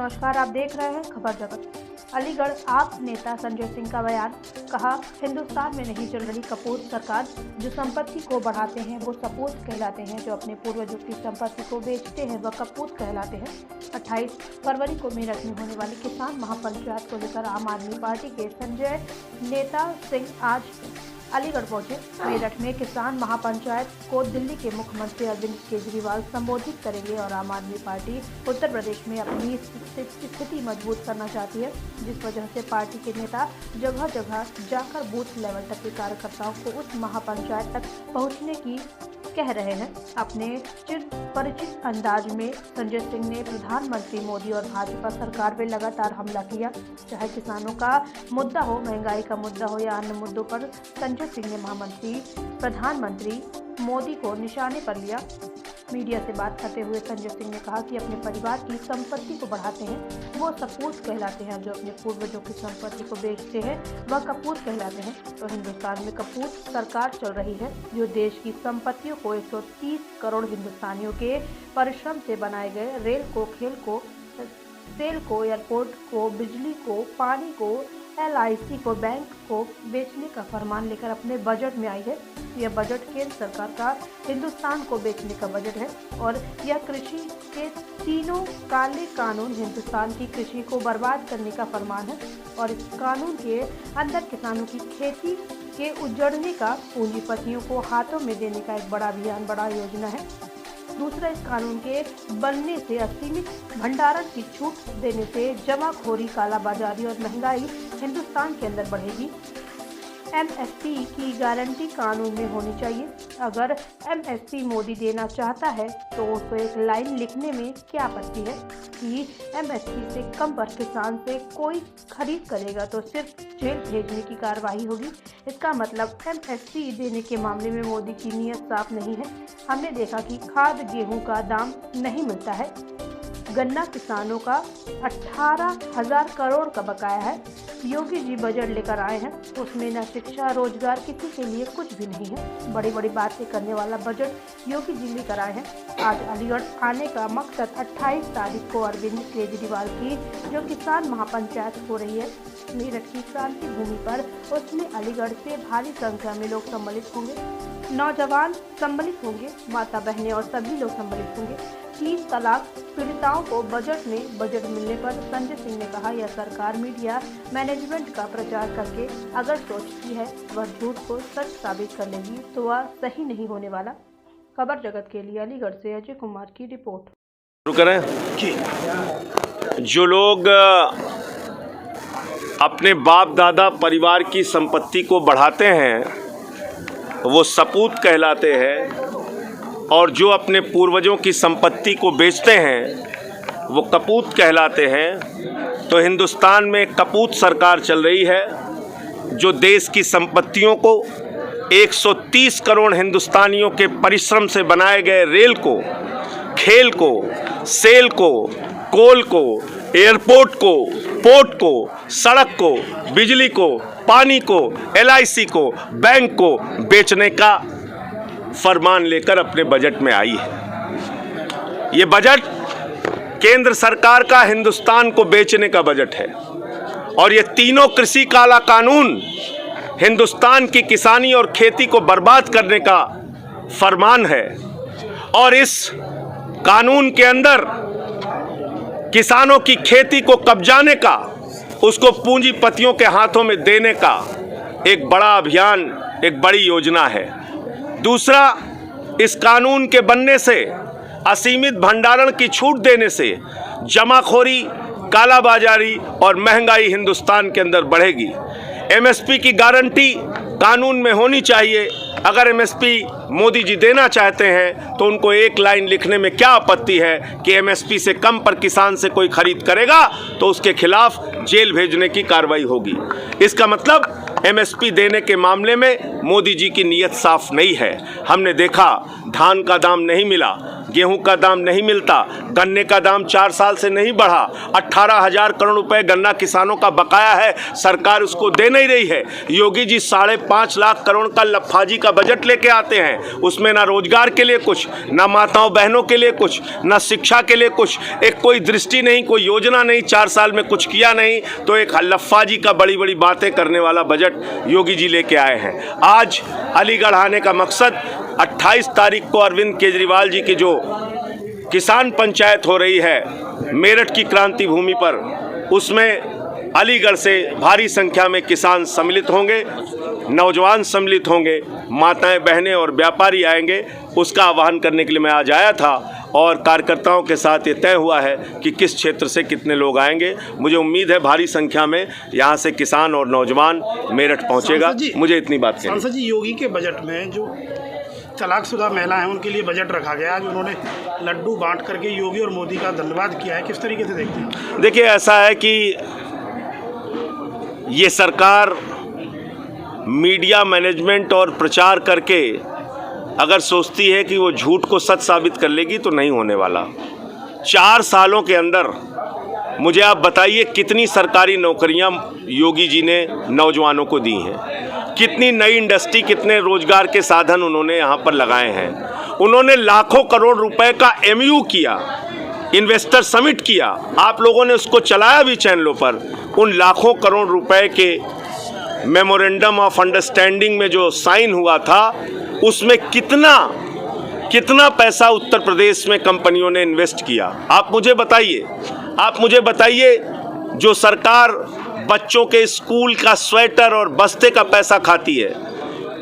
नमस्कार, आप देख रहे हैं खबर जगत। अलीगढ़ आप नेता संजय सिंह का बयान। कहा, हिंदुस्तान में नहीं चल रही कपूत सरकार। जो संपत्ति को बढ़ाते हैं वो सपूत कहलाते हैं, जो अपने पूर्वजों की संपत्ति को बेचते हैं वह कपूत कहलाते हैं। 28 फरवरी को मेरठ में होने वाली किसान महापंचायत को लेकर आम आदमी पार्टी के संजय नेता सिंह आज अलीगढ़ पहुंचे। मेरठ में किसान महापंचायत को दिल्ली के मुख्यमंत्री अरविंद केजरीवाल संबोधित करेंगे और आम आदमी पार्टी उत्तर प्रदेश में अपनी स्थिति मजबूत करना चाहती है, जिस वजह से पार्टी के नेता जगह जगह जाकर बूथ लेवल तक के कार्यकर्ताओं को उस महापंचायत तक पहुंचने की कह रहे हैं। अपने परिचित अंदाज में संजय सिंह ने प्रधानमंत्री मोदी और भाजपा सरकार पर लगातार हमला किया। चाहे किसानों का मुद्दा हो, महंगाई का मुद्दा हो या अन्य मुद्दों पर संजय सिंह ने प्रधानमंत्री मोदी को निशाने पर लिया। मीडिया से बात करते हुए संजय सिंह ने कहा कि अपने परिवार की संपत्ति को बढ़ाते हैं वो सपूत कहलाते हैं, जो अपने पूर्वजों की संपत्ति को बेचते हैं वह कपूत कहलाते हैं। तो हिंदुस्तान में कपूत सरकार चल रही है, जो देश की संपत्तियों को 130 करोड़ हिंदुस्तानियों के परिश्रम से बनाए गए रेल को, खेल को, सेल को, एयरपोर्ट को, बिजली को, पानी को, LIC को, बैंक को बेचने का फरमान लेकर अपने बजट में आई है। यह बजट केंद्र सरकार का हिंदुस्तान को बेचने का बजट है और यह कृषि के तीनों काले कानून हिंदुस्तान की कृषि को बर्बाद करने का फरमान है और इस कानून के अंदर किसानों की खेती के उजड़ने का, पूंजीपतियों को हाथों में देने का एक बड़ा अभियान, बड़ा योजना है। दूसरा, इस कानून के बनने से असीमित भंडारण की छूट देने से जमाखोरी, कालाबाजारी और महंगाई हिंदुस्तान के अंदर बढ़ेगी। MSP की गारंटी कानून में होनी चाहिए। अगर MSP मोदी देना चाहता है तो उसको एक लाइन लिखने में क्या आपत्ति है कि MSP से कम पर किसान से कोई खरीद करेगा तो सिर्फ जेल भेजने की कार्रवाई होगी। इसका मतलब MSP देने के मामले में मोदी की नीयत साफ नहीं है। हमने देखा कि खाद गेहूं का दाम नहीं मिलता है, गन्ना किसानों का 18,000 करोड़ का बकाया है। योगी जी बजट लेकर आए हैं, उसमें न शिक्षा, रोजगार, किसी के लिए कुछ भी नहीं है। बड़ी बड़ी बातें करने वाला बजट योगी जी लेकर आए हैं। आज अलीगढ़ आने का मकसद 28 तारीख को अरविंद केजरीवाल की जो किसान महापंचायत हो रही है मेरठ की क्रांति भूमि पर, उसमें अलीगढ़ से भारी संख्या में लोग सम्मिलित होंगे। नौजवान सम्मिलित होंगे, माता बहनें और सभी लोग सम्मिलित होंगे। 30 तलाक पीड़िताओं को बजट मिलने पर संजय सिंह ने कहा, यह सरकार मीडिया मैनेजमेंट का प्रचार करके अगर सोचती है वह झूठ को सच साबित कर लेगी तो वह सही नहीं होने वाला। खबर जगत के लिए अलीगढ़ से अजय कुमार की रिपोर्ट। शुरू करें। जो लोग अपने बाप दादा परिवार की संपत्ति को बढ़ाते हैं वो सपूत कहलाते हैं और जो अपने पूर्वजों की संपत्ति को बेचते हैं वो कपूत कहलाते हैं। तो हिंदुस्तान में कपूत सरकार चल रही है, जो देश की संपत्तियों को 130 करोड़ हिंदुस्तानियों के परिश्रम से बनाए गए रेल को, खेल को, सेल को, कोल को, एयरपोर्ट को, पोर्ट को, सड़क को, बिजली को, पानी को, LIC को, बैंक को बेचने का फरमान लेकर अपने बजट में आई है। ये बजट केंद्र सरकार का हिंदुस्तान को बेचने का बजट है और ये तीनों कृषि काला कानून हिंदुस्तान की किसानी और खेती को बर्बाद करने का फरमान है और इस कानून के अंदर किसानों की खेती को कब्जाने का, उसको पूंजीपतियों के हाथों में देने का एक बड़ा अभियान, एक बड़ी योजना है। दूसरा, इस कानून के बनने से असीमित भंडारण की छूट देने से जमाखोरी, कालाबाजारी और महंगाई हिंदुस्तान के अंदर बढ़ेगी। MSP की गारंटी कानून में होनी चाहिए। अगर MSP मोदी जी देना चाहते हैं तो उनको एक लाइन लिखने में क्या आपत्ति है कि MSP से कम पर किसान से कोई खरीद करेगा तो उसके खिलाफ जेल भेजने की कार्रवाई होगी। इसका मतलब MSP देने के मामले में मोदी जी की नीयत साफ नहीं है। हमने देखा धान का दाम नहीं मिला, गेहूं का दाम नहीं मिलता, गन्ने का दाम 4 साल से नहीं बढ़ा, 18,000 करोड़ रुपए गन्ना किसानों का बकाया है, सरकार उसको दे नहीं रही है। योगी जी 5.5 लाख करोड़ का लफाजी का बजट लेके आते हैं, उसमें ना रोजगार के लिए कुछ, ना माताओं बहनों के लिए कुछ, ना शिक्षा के लिए कुछ, एक कोई दृष्टि नहीं, कोई योजना नहीं, 4 साल में कुछ किया नहीं, तो एक लफाजी का बड़ी बड़ी बातें करने वाला बजट योगी जी लेके आए हैं। आज अलीगढ़ आने का मकसद 28 तारीख को अरविंद केजरीवाल जी की जो किसान पंचायत हो रही है मेरठ की क्रांति भूमि पर, उसमें अलीगढ़ से भारी संख्या में किसान सम्मिलित होंगे, नौजवान सम्मिलित होंगे, माताएं बहनें और व्यापारी आएंगे। उसका आह्वान करने के लिए मैं आज आया था और कार्यकर्ताओं के साथ ये तय हुआ है कि किस क्षेत्र से कितने लोग आएंगे। मुझे उम्मीद है भारी संख्या में यहाँ से किसान और नौजवान मेरठ पहुँचेगा। मुझे इतनी बात कहनी। सांसद जी, योगी के बजट में जो तलाकशुदा महिला हैं उनके लिए बजट रखा गया, आज उन्होंने लड्डू बांट करके योगी और मोदी का धन्यवाद किया है, किस तरीके से देखते हैं? देखिए, ऐसा है कि ये सरकार मीडिया मैनेजमेंट और प्रचार करके अगर सोचती है कि वो झूठ को सच साबित कर लेगी तो नहीं होने वाला। 4 सालों के अंदर मुझे आप बताइए कितनी सरकारी नौकरियां योगी जी ने नौजवानों को दी हैं, कितनी नई इंडस्ट्री, कितने रोजगार के साधन उन्होंने यहाँ पर लगाए हैं। उन्होंने लाखों करोड़ रुपए का MOU किया, इन्वेस्टर समिट किया, आप लोगों ने उसको चलाया भी चैनलों पर। उन लाखों करोड़ रुपए के मेमोरेंडम ऑफ अंडरस्टैंडिंग में जो साइन हुआ था, उसमें कितना पैसा उत्तर प्रदेश में कंपनियों ने इन्वेस्ट किया। आप मुझे बताइए जो सरकार बच्चों के स्कूल का स्वेटर और बस्ते का पैसा खाती है,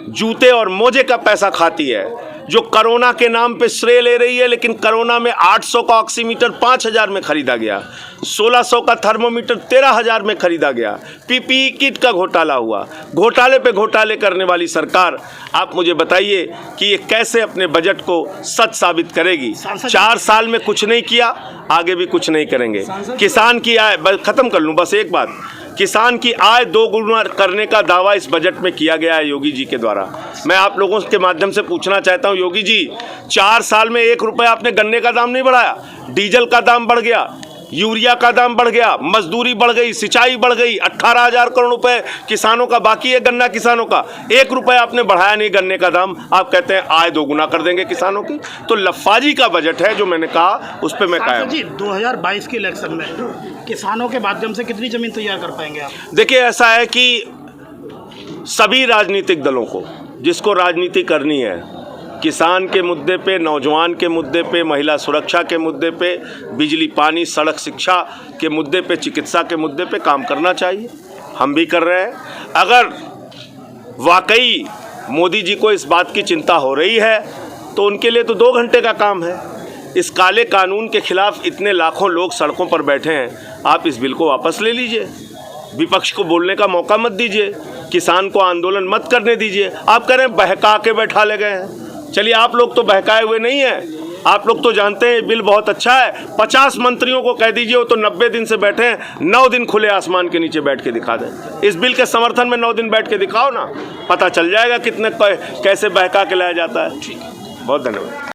जूते और मोजे का पैसा खाती है, जो कोरोना के नाम पे श्रेय ले रही है, लेकिन कोरोना में 800 का ऑक्सीमीटर 5,000 में खरीदा गया, 1600 का थर्मोमीटर 13,000 में खरीदा गया, PPE किट का घोटाला हुआ। घोटाले पे घोटाले करने वाली सरकार, आप मुझे बताइए कि ये कैसे अपने बजट को सच साबित करेगी। 4 साल में कुछ नहीं किया, आगे भी कुछ नहीं करेंगे। किसान की आय, खत्म कर लूँ बस एक बात, किसान की आय 2 गुना करने का दावा इस बजट में किया गया है योगी जी के द्वारा। मैं आप लोगों के माध्यम से पूछना चाहता हूं, योगी जी 4 साल में 1 रुपया आपने गन्ने का दाम नहीं बढ़ाया, डीजल का दाम बढ़ गया, यूरिया का दाम बढ़ गया, मजदूरी बढ़ गई, सिंचाई बढ़ गई, 18,000 करोड़ रुपए किसानों का बाकी है, गन्ना किसानों का 1 रुपया आपने बढ़ाया नहीं गन्ने का दाम। आप कहते हैं आय 2 गुना कर देंगे किसानों की। तो लफाजी का बजट है जो मैंने कहा, उस पर मैं कायम। जी, 2022 के इलेक्शन में किसानों के माध्यम से कितनी जमीन तैयार कर पाएंगे आप? देखिए, ऐसा है कि सभी राजनीतिक दलों को, जिसको राजनीति करनी है, किसान के मुद्दे पे, नौजवान के मुद्दे पे, महिला सुरक्षा के मुद्दे पे, बिजली पानी सड़क शिक्षा के मुद्दे पे, चिकित्सा के मुद्दे पे काम करना चाहिए। हम भी कर रहे हैं। अगर वाकई मोदी जी को इस बात की चिंता हो रही है तो उनके लिए तो 2 घंटे का काम है। इस काले कानून के खिलाफ इतने लाखों लोग सड़कों पर बैठे हैं, आप इस बिल को वापस ले लीजिए, विपक्ष को बोलने का मौका मत दीजिए, किसान को आंदोलन मत करने दीजिए। आप कह रहे हैं बहका के बैठा ले गए हैं। चलिए, आप लोग तो बहकाए हुए नहीं हैं, आप लोग तो जानते हैं बिल बहुत अच्छा है। 50 मंत्रियों को कह दीजिए, वो तो 90 दिन से बैठे हैं, 9 दिन खुले आसमान के नीचे बैठ के दिखा दें। इस बिल के समर्थन में 9 दिन बैठ के दिखाओ ना, पता चल जाएगा कितने कैसे बहका के लाया जाता है। बहुत धन्यवाद।